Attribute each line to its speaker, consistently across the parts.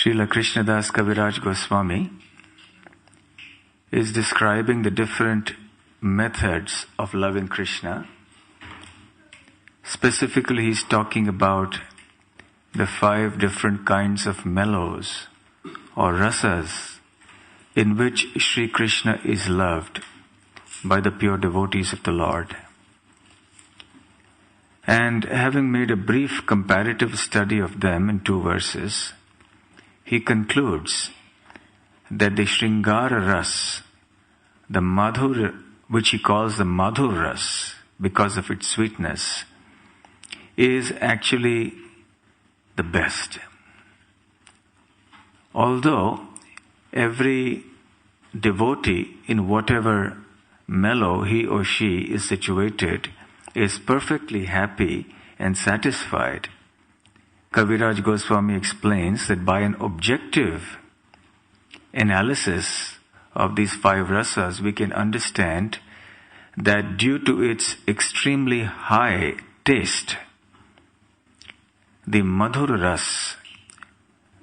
Speaker 1: Srila Krishnadas Kaviraj Goswami is describing the different methods of loving Krishna. Specifically, he's talking about the 5 different kinds of mellows or rasas in which Sri Krishna is loved by the pure devotees of the Lord. And having made a brief comparative study of them in 2 verses, he concludes that the Shringara Ras, the Madhur, which he calls the Madhur Ras because of its sweetness, is actually the best. Although every devotee in whatever mellow he or she is situated is perfectly happy and satisfied, Kaviraj Goswami explains that by an objective analysis of these 5 rasas, we can understand that due to its extremely high taste, the Madhur Ras,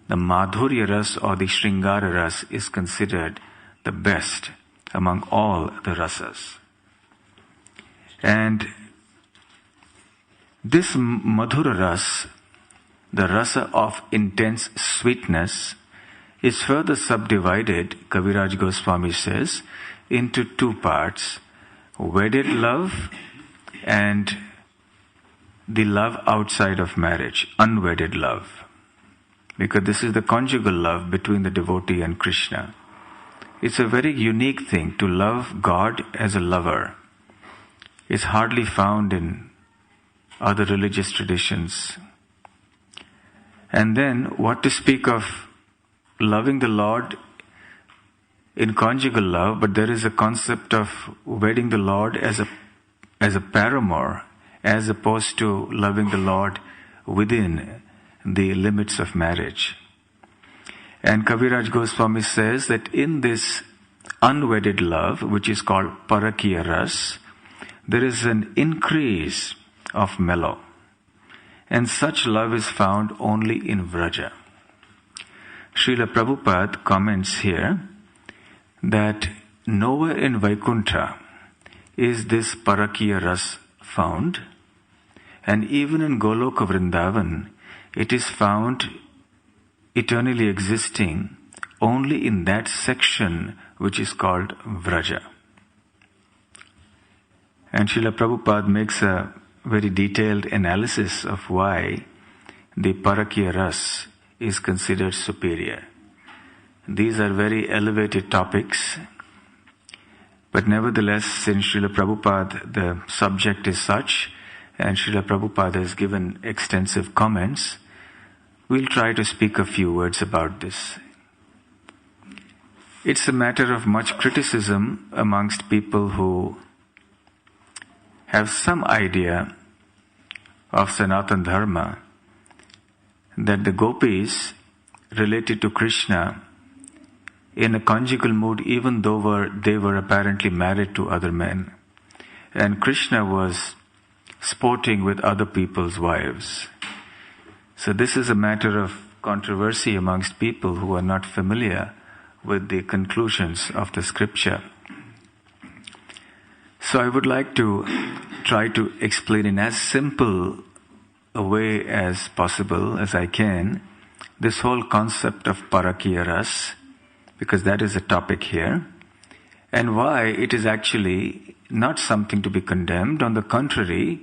Speaker 1: the Madhurya Ras or the Shringara Ras is considered the best among all the rasas. And this Madhura Ras, the rasa of intense sweetness, is further subdivided, Kaviraj Goswami says, into 2 parts: wedded love and the love outside of marriage, unwedded love. Because this is the conjugal love between the devotee and Krishna. It's a very unique thing to love God as a lover. It's hardly found in other religious traditions. And then, what to speak of loving the Lord in conjugal love, but there is a concept of wedding the Lord as a paramour, as opposed to loving the Lord within the limits of marriage. And Kaviraj Goswami says that in this unwedded love, which is called Parakiya Ras, there is an increase of mellow. And such love is found only in Vraja. Srila Prabhupada comments here that nowhere in Vaikuntha is this Parakiya Ras found, and even in Goloka Vrindavan, it is found eternally existing only in that section which is called Vraja. And Srila Prabhupada makes a very detailed analysis of why the Parakiya Ras is considered superior. These are very elevated topics, but nevertheless, since Srila Prabhupada, the subject is such, and Srila Prabhupada has given extensive comments, we'll try to speak a few words about this. It's a matter of much criticism amongst people who have some idea of Sanatana Dharma, that the gopis related to Krishna in a conjugal mood, even though they were apparently married to other men, and Krishna was sporting with other people's wives. So this is a matter of controversy amongst people who are not familiar with the conclusions of the scripture. So I would like to try to explain in as simple a way as possible, as I can, this whole concept of Parakiya Ras, because that is the topic here, and why it is actually not something to be condemned. On the contrary,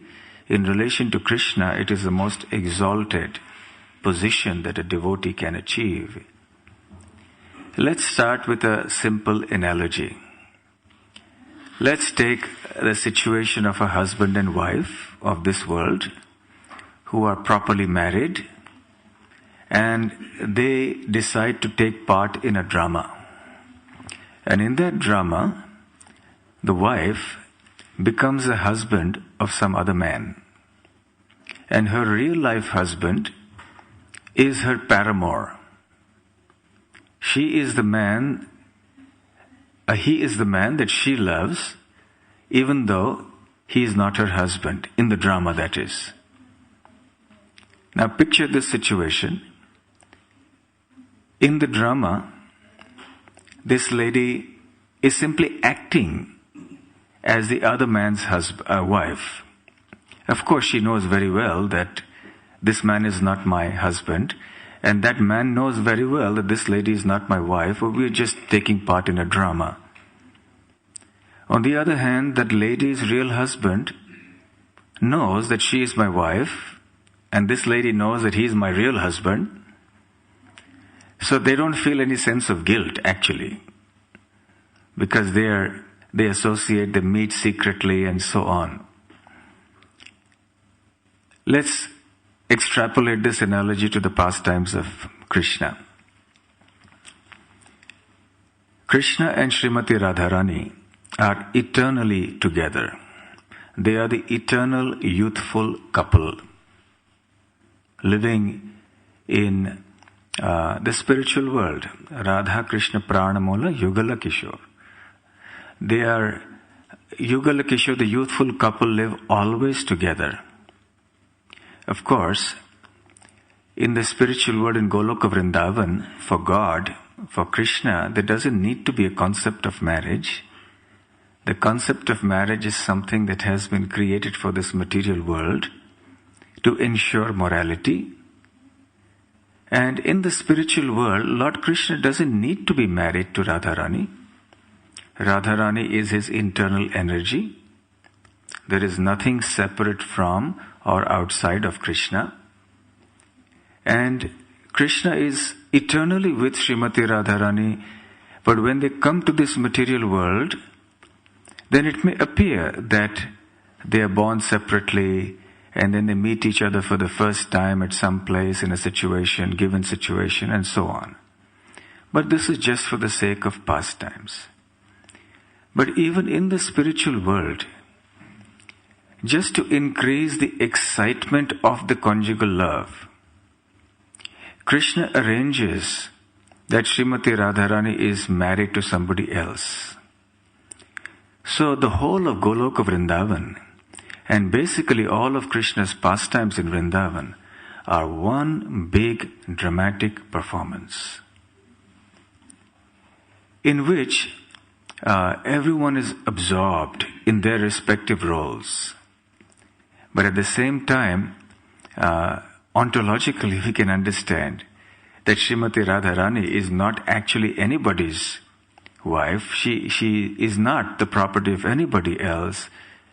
Speaker 1: in relation to Krishna, it is the most exalted position that a devotee can achieve. Let's start with a simple analogy. Let's take the situation of a husband and wife of this world who are properly married, and they decide to take part in a drama. And in that drama, the wife becomes a husband of some other man. And her real life husband is her paramour. He is the man that she loves, even though he is not her husband, in the drama that is. Now picture this situation. In the drama, this lady is simply acting as the other man's wife. Of course, she knows very well that this man is not my husband, and that man knows very well that this lady is not my wife, or we're just taking part in a drama. On the other hand, that lady's real husband knows that she is my wife, and this lady knows that he is my real husband. So they don't feel any sense of guilt, actually, because they associate, they meet secretly, and so on. Let's extrapolate this analogy to the pastimes of Krishna. Krishna and Srimati Radharani are eternally together. They are the eternal youthful couple living in the spiritual world. Radha Krishna Pranamola Yugala Kishore. They are Yugala Kishore, the youthful couple, live always together. Of course, in the spiritual world in Goloka Vrindavan, for God, for Krishna, there doesn't need to be a concept of marriage. The concept of marriage is something that has been created for this material world to ensure morality. And in the spiritual world, Lord Krishna doesn't need to be married to Radharani. Radharani is his internal energy. There is nothing separate from or outside of Krishna. And Krishna is eternally with Srimati Radharani, but when they come to this material world, then it may appear that they are born separately, and then they meet each other for the first time at some place in a situation, given situation, and so on. But this is just for the sake of pastimes. But even in the spiritual world, just to increase the excitement of the conjugal love, Krishna arranges that Srimati Radharani is married to somebody else. So the whole of Goloka Vrindavan, and basically all of Krishna's pastimes in Vrindavan, are one big dramatic performance in which everyone is absorbed in their respective roles. But at the same time, ontologically we can understand that Srimati Radharani is not actually anybody's wife. She is not the property of anybody else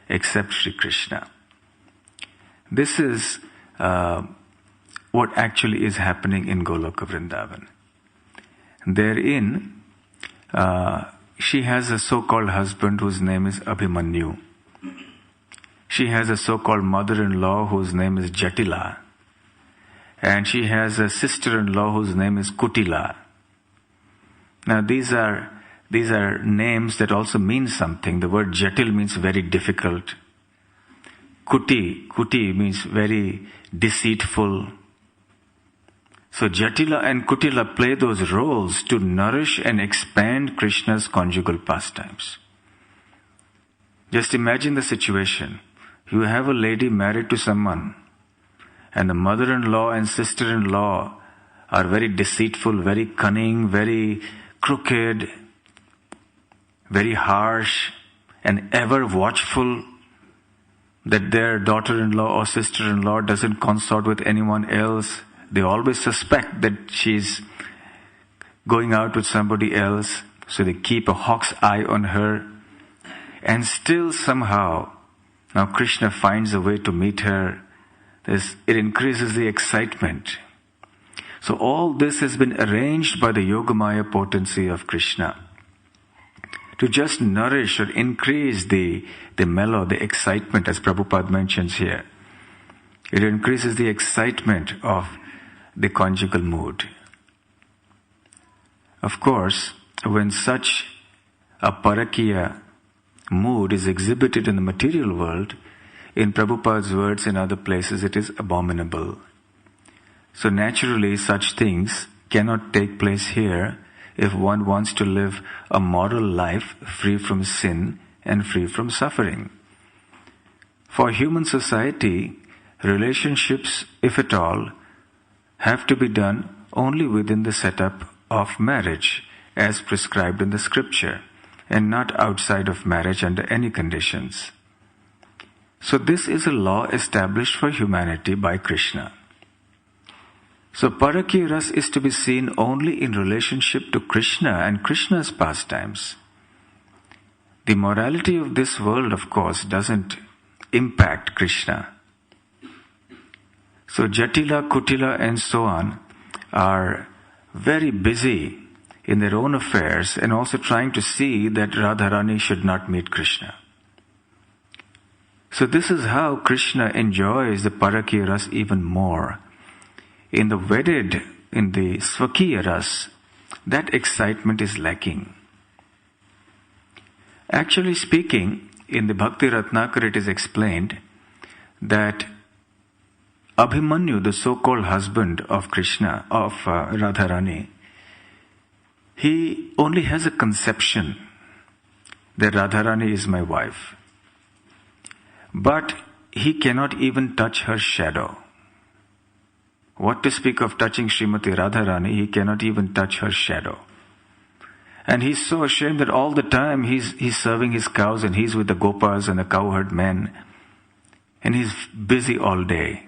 Speaker 1: except Sri Krishna. This is what actually is happening in Goloka Vrindavan. Therein, she has a so-called husband whose name is Abhimanyu. She has a so-called mother-in-law whose name is Jatila. And she has a sister-in-law whose name is Kutila. Now these are names that also mean something. The word Jatil means very difficult. Kuti means very deceitful. So Jatila and Kutila play those roles to nourish and expand Krishna's conjugal pastimes. Just imagine the situation. You have a lady married to someone, and the mother-in-law and sister-in-law are very deceitful, very cunning, very crooked, very harsh, and ever watchful that their daughter-in-law or sister-in-law doesn't consort with anyone else. They always suspect that she's going out with somebody else, so they keep a hawk's eye on her. And still somehow, now Krishna finds a way to meet her. It increases the excitement. So all this has been arranged by the Yogamaya potency of Krishna to just nourish or increase the mellow, the excitement, as Prabhupada mentions here. It increases the excitement of the conjugal mood. Of course, when such a parakiya mood is exhibited in the material world, in Prabhupada's words and other places, it is abominable. So naturally, such things cannot take place here if one wants to live a moral life free from sin and free from suffering. For human society, relationships, if at all, have to be done only within the setup of marriage as prescribed in the scripture, and not outside of marriage under any conditions. So this is a law established for humanity by Krishna. So Parakiya Ras is to be seen only in relationship to Krishna and Krishna's pastimes. The morality of this world, of course, doesn't impact Krishna. So Jatila, Kutila and so on are very busy in their own affairs and also trying to see that Radharani should not meet Krishna. So this is how Krishna enjoys the Parakiya Ras even more. In the Swakiya Ras, that excitement is lacking. Actually speaking, in the Bhakti Ratnakara it is explained that Abhimanyu, the so-called husband of Krishna, of Radharani, he only has a conception that Radharani is my wife. But he cannot even touch her shadow. What to speak of touching Srimati Radharani, he cannot even touch her shadow. And he's so ashamed that all the time he's serving his cows and he's with the gopas and the cowherd men. And he's busy all day.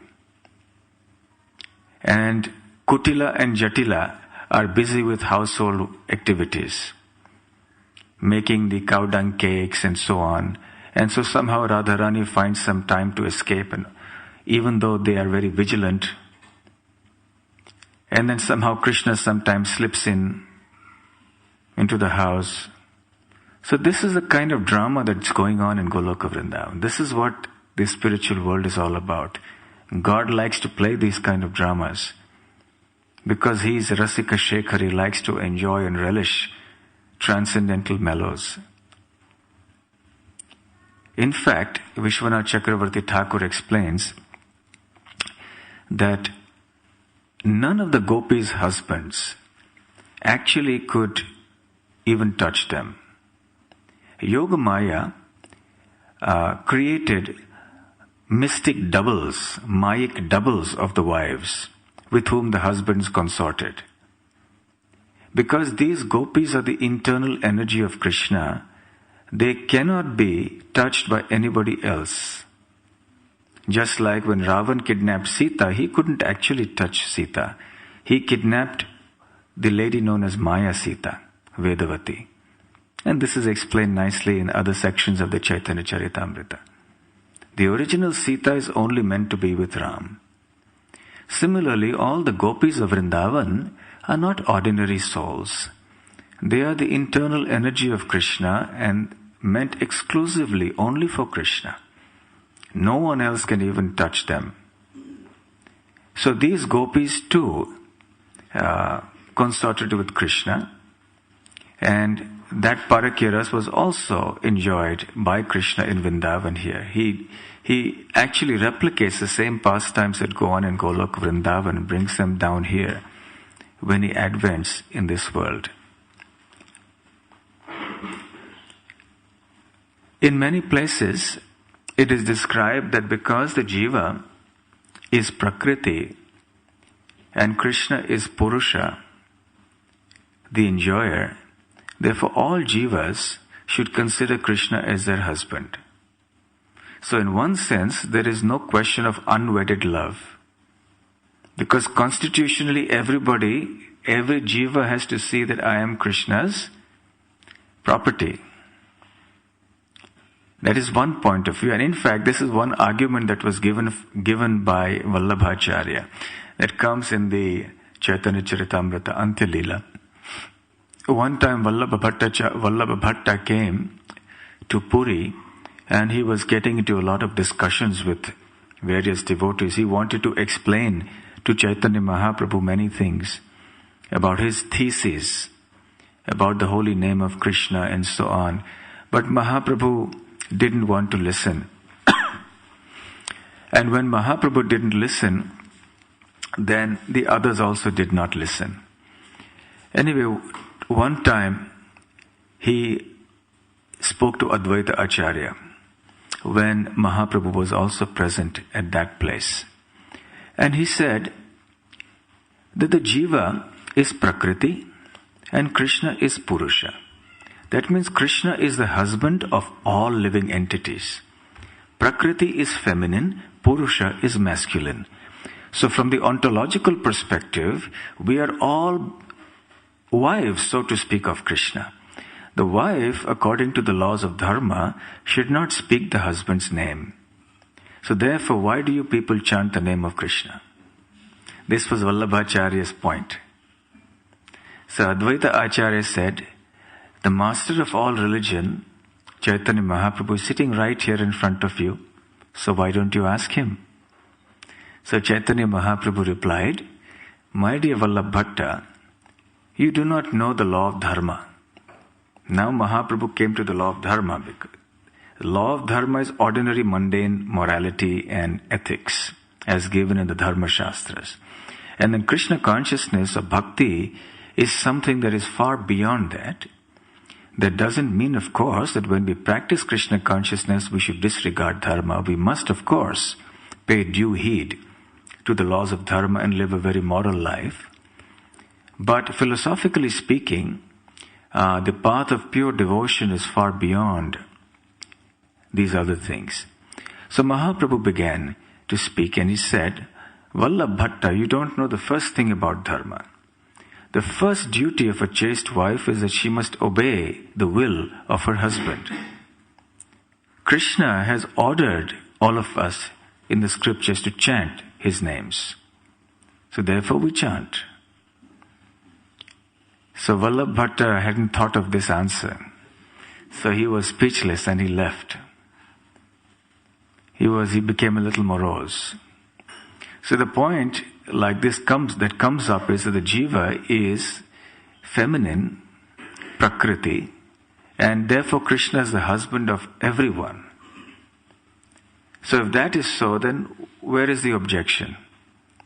Speaker 1: And Kutila and Jatila are busy with household activities, making the cow dung cakes and so on. And so somehow Radharani finds some time to escape, and even though they are very vigilant. And then somehow Krishna sometimes slips into the house. So this is the kind of drama that's going on in Goloka Vrindavan. This is what the spiritual world is all about. God likes to play these kind of dramas because He is Rasika Shekhar. He likes to enjoy and relish transcendental mellows. In fact, Vishwanath Chakravarti Thakur explains that none of the gopis' husbands actually could even touch them. Yogamaya created mystic doubles, Mayic doubles of the wives with whom the husbands consorted. Because these gopis are the internal energy of Krishna, they cannot be touched by anybody else. Just like when Ravan kidnapped Sita, he couldn't actually touch Sita. He kidnapped the lady known as Maya Sita, Vedavati. And this is explained nicely in other sections of the Chaitanya Charitamrita. The original Sita is only meant to be with Ram. Similarly, all the gopis of Vrindavan are not ordinary souls. They are the internal energy of Krishna and meant exclusively only for Krishna. No one else can even touch them. So these gopis too consorted with Krishna, and that Parakiya Ras was also enjoyed by Krishna in Vrindavan here. He actually replicates the same pastimes that go on in Golok Vrindavan and brings them down here when he advents in this world. In many places, it is described that because the jiva is Prakriti and Krishna is Purusha, the enjoyer, therefore all jivas should consider Krishna as their husband. So in one sense, there is no question of unwedded love. Because constitutionally every jiva has to see that I am Krishna's property. That is one point of view. And in fact, this is one argument that was given by Vallabhacharya that comes in the Chaitanya Charitamrita Adi-lila. One time Vallabha Bhatta came to Puri and he was getting into a lot of discussions with various devotees. He wanted to explain to Chaitanya Mahaprabhu many things about his thesis, about the holy name of Krishna and so on. But Mahaprabhu didn't want to listen. And when Mahaprabhu didn't listen, then the others also did not listen. Anyway, one time he spoke to Advaita Acharya when Mahaprabhu was also present at that place. And he said that the jiva is Prakriti and Krishna is Purusha. That means Krishna is the husband of all living entities. Prakriti is feminine, Purusha is masculine. So from the ontological perspective, we are all wives, so to speak, of Krishna. The wife, according to the laws of dharma, should not speak the husband's name. So therefore, why do you people chant the name of Krishna? This was Vallabhacharya's point. So Advaita Acharya said, the master of all religion, Chaitanya Mahaprabhu, is sitting right here in front of you, so why don't you ask him? So Chaitanya Mahaprabhu replied, my dear Vallabhatta, you do not know the law of dharma. Now Mahaprabhu came to the law of dharma because the law of dharma is ordinary mundane morality and ethics as given in the Dharma Shastras. And then Krishna consciousness or bhakti is something that is far beyond that. That doesn't mean, of course, that when we practice Krishna consciousness, we should disregard dharma. We must, of course, pay due heed to the laws of dharma and live a very moral life. But philosophically speaking, the path of pure devotion is far beyond these other things. So Mahaprabhu began to speak and he said, Vallabhatta, you don't know the first thing about dharma. The first duty of a chaste wife is that she must obey the will of her husband. Krishna has ordered all of us in the scriptures to chant his names. So therefore we chant. So Vallabhatta hadn't thought of this answer. So he was speechless and he left. He became a little morose. So the point like this comes up is that the jiva is feminine, prakriti, and therefore Krishna is the husband of everyone. So if that is so, then where is the objection?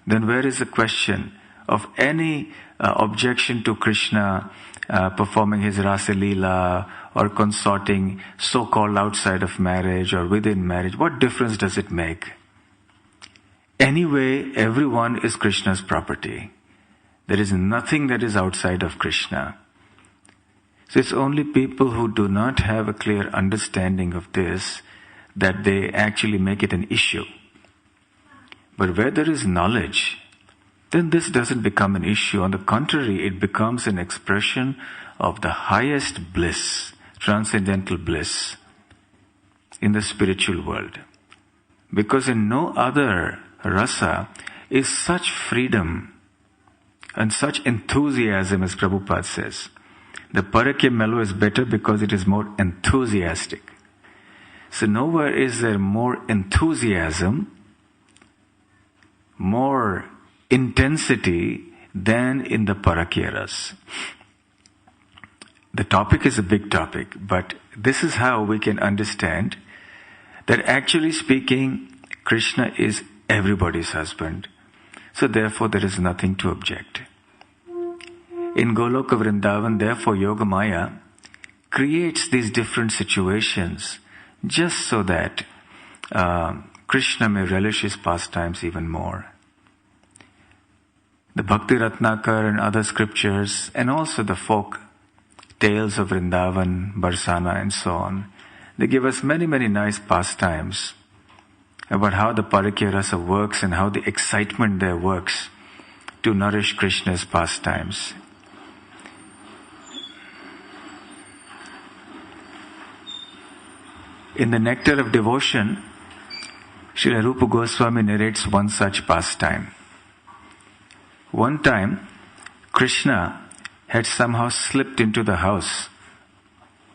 Speaker 1: Then where is the question of any objection to Krishna performing his Adi-lila or consorting so-called outside of marriage or within marriage? What difference does it make? Anyway, everyone is Krishna's property. There is nothing that is outside of Krishna. So it's only people who do not have a clear understanding of this that they actually make it an issue. But where there is knowledge, then this doesn't become an issue. On the contrary, it becomes an expression of the highest bliss, transcendental bliss in the spiritual world. Because in no other rasa is such freedom and such enthusiasm, as Prabhupada says. The Parakya mellow is better because it is more enthusiastic. So nowhere is there more enthusiasm, more intensity than in the Parakya ras. The topic is a big topic, but this is how we can understand that actually speaking, Krishna is everybody's husband. So therefore there is nothing to object. In Goloka Vrindavan, therefore Yogamaya creates these different situations just so that Krishna may relish his pastimes even more. The Bhakti Ratnakar and other scriptures and also the folk tales of Vrindavan, Barsana and so on, they give us many, many nice pastimes about how the Parakya Rasa works and how the excitement there works to nourish Krishna's pastimes. In the Nectar of Devotion, Srila Rupa Goswami narrates one such pastime. One time, Krishna had somehow slipped into the house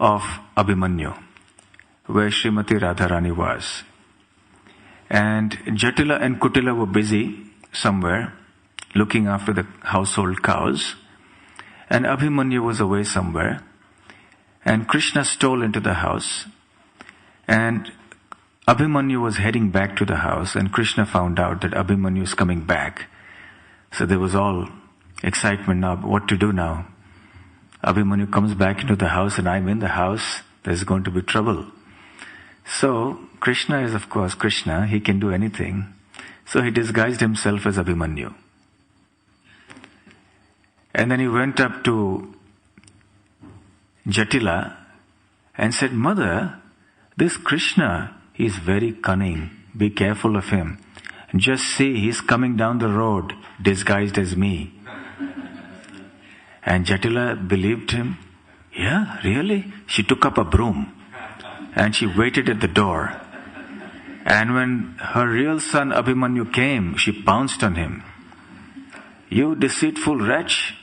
Speaker 1: of Abhimanyu, where Srimati Radharani was. And Jatila and Kutila were busy somewhere looking after the household cows, and Abhimanyu was away somewhere, and Krishna stole into the house, and Abhimanyu was heading back to the house, and Krishna found out that Abhimanyu is coming back. So there was all excitement now, what to do now? Abhimanyu comes back into the house and I'm in the house, there's going to be trouble. So Krishna is of course Krishna, he can do anything. So he disguised himself as Abhimanyu. And then he went up to Jatila and said, "Mother, this Krishna is very cunning. Be careful of him. Just see, he's coming down the road disguised as me." And Jatila believed him. Yeah, really? She took up a broom and she waited at the door. And when her real son Abhimanyu came, she pounced on him. "You deceitful wretch,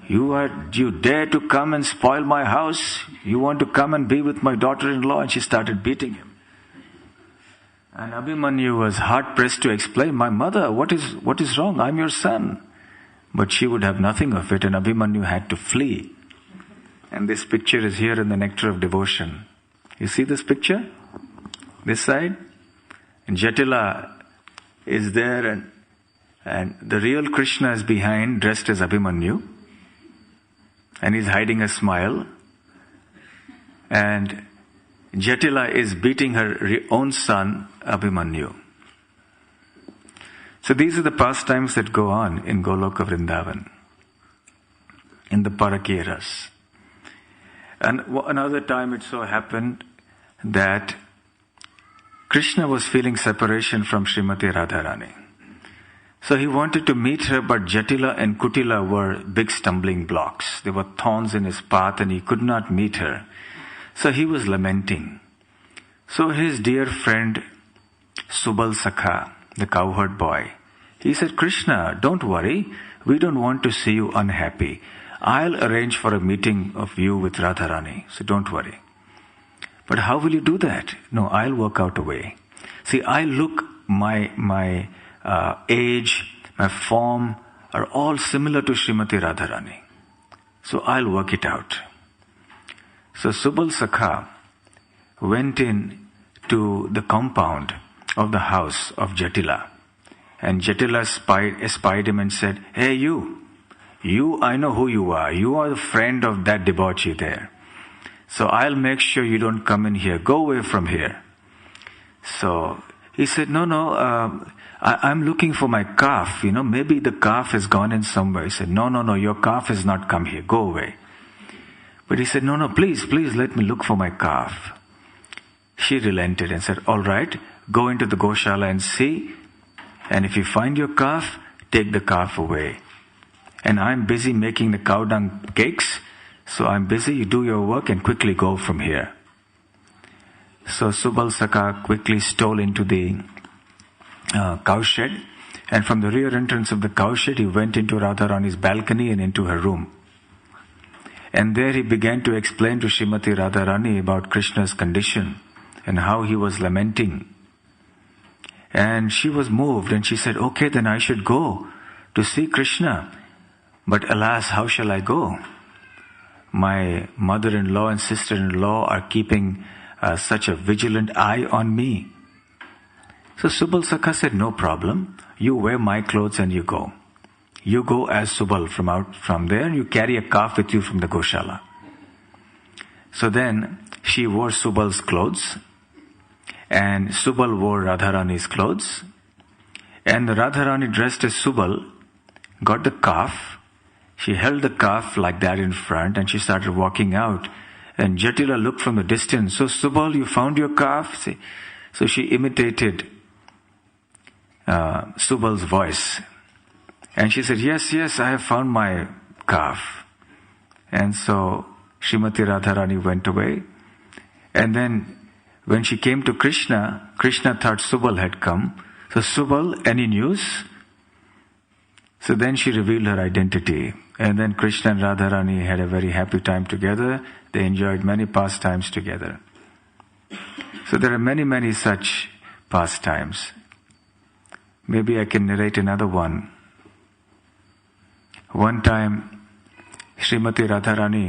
Speaker 1: you dare to come and spoil my house? You want to come and be with my daughter-in-law?" And she started beating him. And Abhimanyu was hard-pressed to explain, "My mother, what is wrong? I'm your son." But she would have nothing of it, and Abhimanyu had to flee. And this picture is here in the Nectar of Devotion. You see this picture? This side? And Jatila is there, and the real Krishna is behind, dressed as Abhimanyu. And he's hiding a smile. And Jatila is beating her own son, Abhimanyu. So these are the pastimes that go on in Goloka Vrindavan, in the Parakeras. And another time it so happened that Krishna was feeling separation from Srimati Radharani. So he wanted to meet her, but Jatila and Kutila were big stumbling blocks. There were thorns in his path and he could not meet her. So he was lamenting. So his dear friend Subal Sakha, the cowherd boy, he said, "Krishna, don't worry. We don't want to see you unhappy. I'll arrange for a meeting of you with Radharani. So don't worry." "But how will you do that?" "No, I'll work out a way. See, I look, my age, my form are all similar to Srimati Radharani. So I'll work it out." So Subal Sakha went in to the compound of the house of Jatila. And Jatila espied him and said, "Hey, you, I know who you are. You are the friend of that debauchee there. So I'll make sure you don't come in here. Go away from here." So he said, No, I'm looking for my calf. Maybe the calf has gone in somewhere." He said, No, your calf has not come here. Go away." But he said, No, please let me look for my calf." She relented and said, "All right, go into the Goshala and see. And if you find your calf, take the calf away. And I'm busy making the cow dung cakes. So I'm busy, you do your work and quickly go from here." So Subal Sakha quickly stole into the cowshed, and from the rear entrance of the cowshed he went into Radharani's balcony and into her room. And there he began to explain to Srimati Radharani about Krishna's condition and how he was lamenting. And she was moved and she said, "Okay, then I should go to see Krishna. But alas, how shall I go? My mother-in-law and sister-in-law are keeping such a vigilant eye on me." So Subal Sakha said, "No problem. You wear my clothes and you go. You go as Subal from there, and you carry a calf with you from the Goshala." So then she wore Subal's clothes, and Subal wore Radharani's clothes, and the Radharani dressed as Subal got the calf. She held the calf like that in front and she started walking out. And Jatila looked from the distance. "So Subal, you found your calf?" So she imitated Subal's voice. And she said, yes, I have found my calf." And so Srimati Radharani went away. And then when she came to Krishna, Krishna thought Subal had come. So, "Subal, any news?" So then she revealed her identity. And then Krishna and Radharani had a very happy time together. They enjoyed many pastimes together. So there are many such pastimes. Maybe I can narrate another one. One time, Srimati Radharani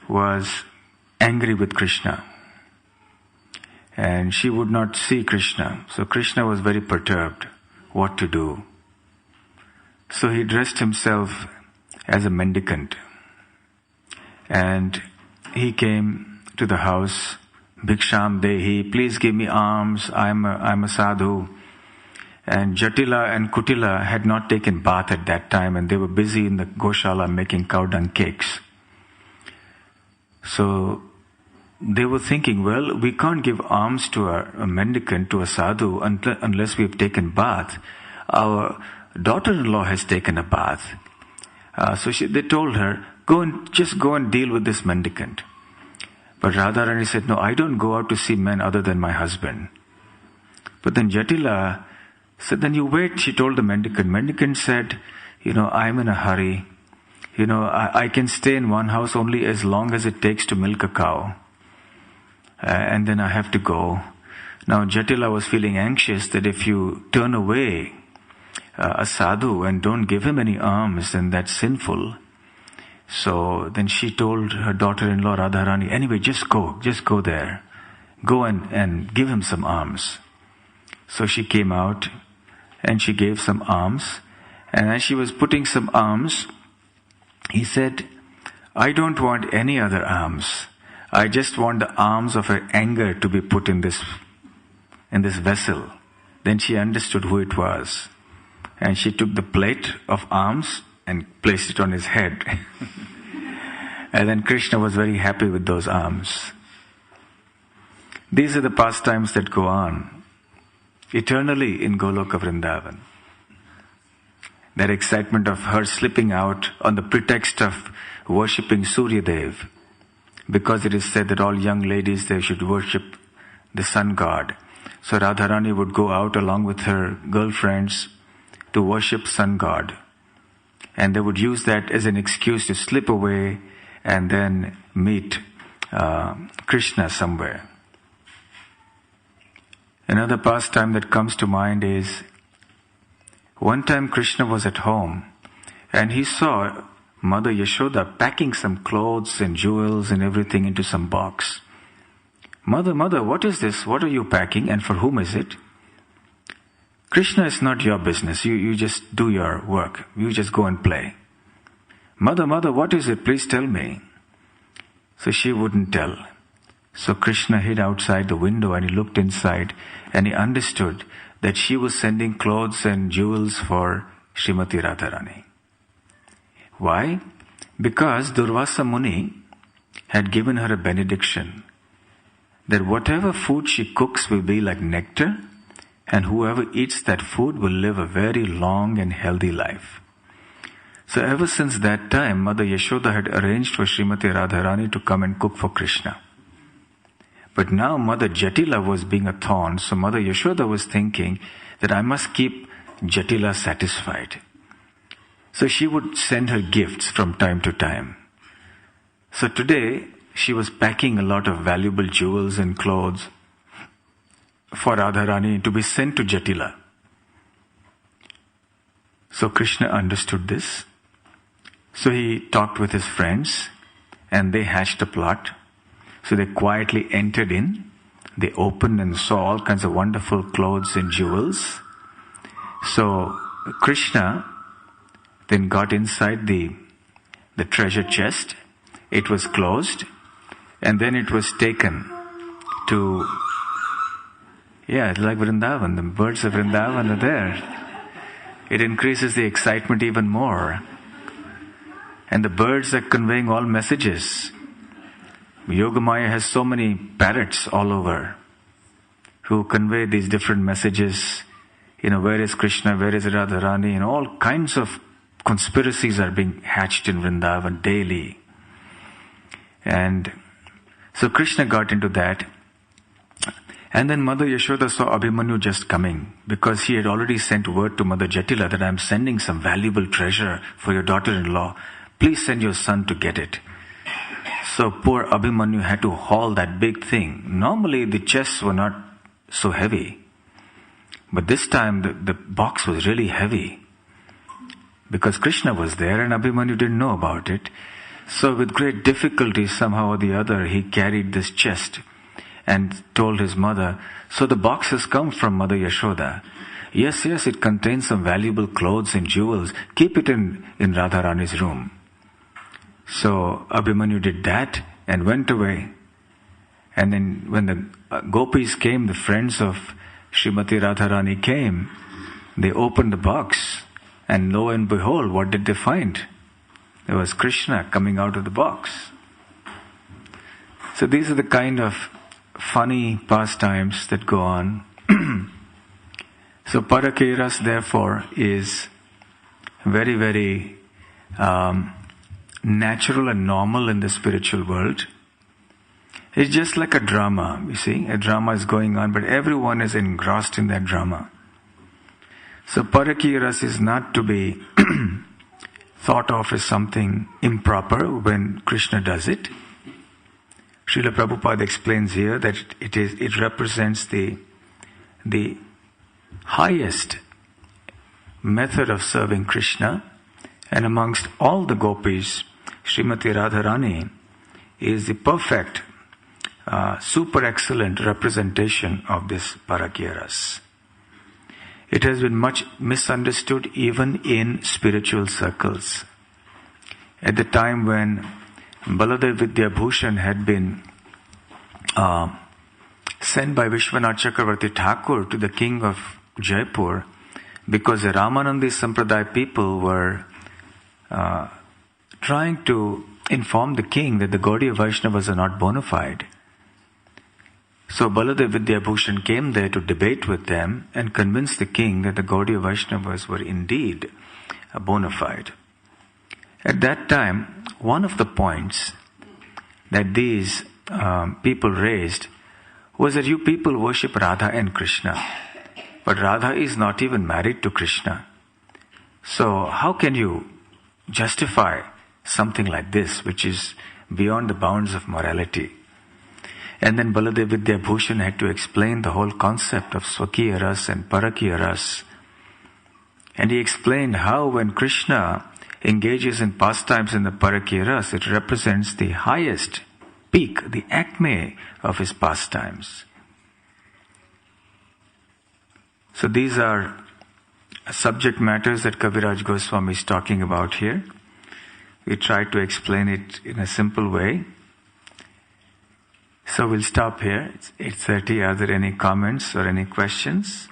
Speaker 1: was angry with Krishna. And she would not see Krishna. So Krishna was very perturbed. What to do? So he dressed himself as a mendicant. And he came to the house, "Bhiksham Dehi, please give me alms, I'm a sadhu." And Jatila and Kutila had not taken bath at that time and they were busy in the Goshala making cow dung cakes. So they were thinking, well, we can't give alms to a mendicant, to a sadhu, unless we've taken bath. Our daughter-in-law has taken a bath. They told her, just go and deal with this mendicant. But Radharani said, no, I don't go out to see men other than my husband. But then Jatila said, then you wait, she told the mendicant. Mendicant said, I'm in a hurry. I can stay in one house only as long as it takes to milk a cow. And then I have to go. Now Jatila was feeling anxious that if you turn away a sadhu and don't give him any alms, then that's sinful. So then she told her daughter-in-law Radharani, anyway, just go there. Go and give him some alms. So she came out and she gave some alms. And as she was putting some alms, he said, I don't want any other alms. I just want the alms of her anger to be put in this vessel. Then she understood who it was. And she took the plate of alms and placed it on his head. And then Krishna was very happy with those alms. These are the pastimes that go on eternally in Goloka Vrindavan. That excitement of her slipping out on the pretext of worshipping Suryadev, because it is said that all young ladies, they should worship the sun god. So Radharani would go out along with her girlfriends to worship sun god. And they would use that as an excuse to slip away and then meet Krishna somewhere. Another pastime that comes to mind is, one time Krishna was at home and he saw Mother Yashoda packing some clothes and jewels and everything into some box. Mother, what is this? What are you packing and for whom is it? Krishna, is not your business. You just do your work. You just go and play. Mother, what is it? Please tell me. So she wouldn't tell. So Krishna hid outside the window and he looked inside and he understood that she was sending clothes and jewels for Srimati Radharani. Why? Because Durvasa Muni had given her a benediction that whatever food she cooks will be like nectar, and whoever eats that food will live a very long and healthy life. So ever since that time, Mother Yashoda had arranged for Srimati Radharani to come and cook for Krishna. But now Mother Jatila was being a thorn, so Mother Yashoda was thinking that I must keep Jatila satisfied. So she would send her gifts from time to time. So today, she was packing a lot of valuable jewels and clothes for Radharani to be sent to Jatila. So Krishna understood this. So he talked with his friends and they hatched a plot. So they quietly entered in. They opened and saw all kinds of wonderful clothes and jewels. So Krishna then got inside the treasure chest. It was closed and then it was taken to, it's like Vrindavan. The birds of Vrindavan are there. It increases the excitement even more. And the birds are conveying all messages. Yogamaya has so many parrots all over who convey these different messages. Where is Krishna, where is Radharani, and all kinds of conspiracies are being hatched in Vrindavan daily. And so Krishna got into that. And then Mother Yashoda saw Abhimanyu just coming, because he had already sent word to Mother Jatila that I am sending some valuable treasure for your daughter-in-law. Please send your son to get it. So poor Abhimanyu had to haul that big thing. Normally the chests were not so heavy. But this time the box was really heavy. Because Krishna was there and Abhimanyu didn't know about it. So with great difficulty, somehow or the other, he carried this chest and told his mother, so the box has come from Mother Yashoda. Yes, it contains some valuable clothes and jewels. Keep it in Radharani's room. So Abhimanyu did that and went away. And then when the gopis came, the friends of Srimati Radharani came, they opened the box and lo and behold, what did they find? There was Krishna coming out of the box. So these are the kind of funny pastimes that go on. So Parakiras, therefore, is very, very natural and normal in the spiritual world. It's just like a drama, you see. A drama is going on, but everyone is engrossed in that drama. So Parakiras is not to be thought of as something improper when Krishna does it. Srila Prabhupada explains here that it represents the highest method of serving Krishna, and amongst all the gopis, Srimati Radharani is the perfect, super excellent representation of this Parakiras. It has been much misunderstood even in spiritual circles. At the time when Baladev Vidyabhushan had been sent by Vishwanath Chakravarti Thakur to the king of Jaipur, because the Ramanandi Sampradaya people were trying to inform the king that the Gaudiya Vaishnavas are not bona fide. So Baladev Vidyabhushan came there to debate with them and convince the king that the Gaudiya Vaishnavas were indeed bona fide. At that time, one of the points that these people raised was that you people worship Radha and Krishna, but Radha is not even married to Krishna. So how can you justify something like this, which is beyond the bounds of morality? And then Baladev Vidyabhushan had to explain the whole concept of Swakiya Ras and Parakiya Ras. And he explained how when Krishna engages in pastimes in the Parakiya Ras, it represents the highest peak, the acme of his pastimes. So these are subject matters that Kaviraj Goswami is talking about here. We try to explain it in a simple way. So we'll stop here. It's 8:30. Are there any comments or any questions?